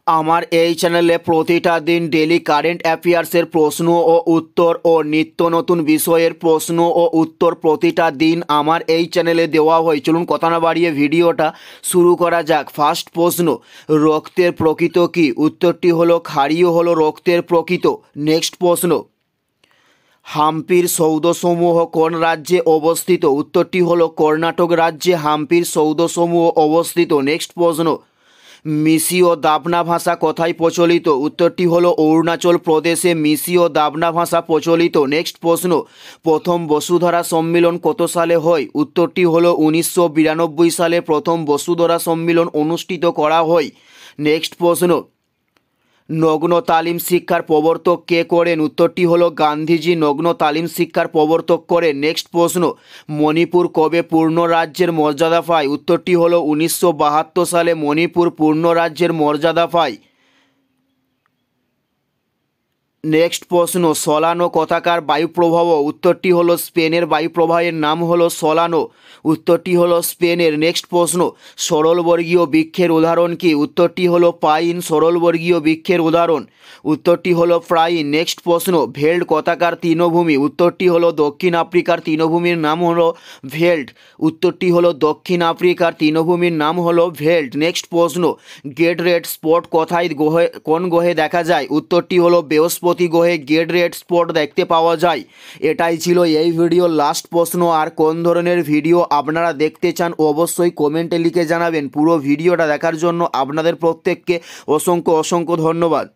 আমার এই চ্যানেলে প্রতিটা দিন ডেলি কারেন্ট অ্যাফেয়ার্সের প্রশ্ন ও উত্তর ও নিত্য নতুন বিষয়ের প্রশ্ন ও উত্তর প্রতিটা দিন আমার এই চ্যানেলে দেওয়া হয়। চলুন কথা না বাড়িয়ে ভিডিওটা শুরু করা যাক। ফার্স্ট প্রশ্ন, রক্তের প্রকৃত কী? উত্তরটি হলো ক্ষারীয় হলো রক্তের প্রকৃত। নেক্সট প্রশ্ন, হাম্পির সৌধসমূহ কোন রাজ্যে অবস্থিত? উত্তরটি হলো কর্ণাটক রাজ্যে হাম্পির সৌধসমূহ অবস্থিত। নেক্সট প্রশ্ন, মিসিও দাবনা ভাষা কোথায় প্রচলিত? উত্তরটি হলো অরুণাচল প্রদেশে মিসিও দাবনা ভাষা প্রচলিত। নেক্সট প্রশ্ন, প্রথম বসুন্ধরা সম্মেলন কত সালে হয়? উত্তরটি হলো 1992 সালে প্রথম বসুন্ধরা সম্মেলন অনুষ্ঠিত করা হয়। নেক্সট প্রশ্ন, নগ্ন তালিম শিক্ষার প্রবর্তক কে করেন? উত্তরটি হলো গান্ধীজি নগ্ন তালিম শিক্ষার প্রবর্তক করেন। নেক্সট প্রশ্ন, মণিপুর কবে পূর্ণ রাজ্যের মর্যাদা পায়? উত্তরটি হলো 1972 সালে মণিপুর পূর্ণ রাজ্যের মর্যাদা পায়। নেক্সট প্রশ্ন, সলানো কথাকার বায়ুপ্রবাহ? উত্তরটি হলো স্পেনের বায়ুপ্রবাহের নাম হলো সলানো। উত্তরটি হলো স্পেনের। নেক্সট প্রশ্ন, সরলবর্গীয় বৃক্ষের উদাহরণ কি? উত্তরটি হলো পাইন সরলবর্গীয় বৃক্ষের উদাহরণ। উত্তরটি হলো পাইন। নেক্সট প্রশ্ন, ভেল্ট কথাকার তৃণভূমি? উত্তরটি হলো দক্ষিণ আফ্রিকার তৃণভূমির নাম হলো ভেল্ট। উত্তরটি হলো দক্ষিণ আফ্রিকার তৃণভূমির নাম হলো ভেল্ট। নেক্সট প্রশ্ন, গ্রেট রেড স্পট কোন গ্রহে দেখা যায়? উত্তরটি হলো বৃহস্পতি গ্রহে গ্রেট রেড স্পট দেখতে পাওয়া যায়। এটাই ছিল এই ভিডিওর লাস্ট প্রশ্ন। আর কোন ধরনের ভিডিও আপনারা দেখতে চান অবশ্যই কমেন্টে লিখে জানাবেন। পুরো ভিডিওটা দেখার জন্য আপনাদের প্রত্যেককে অসংখ্য ধন্যবাদ।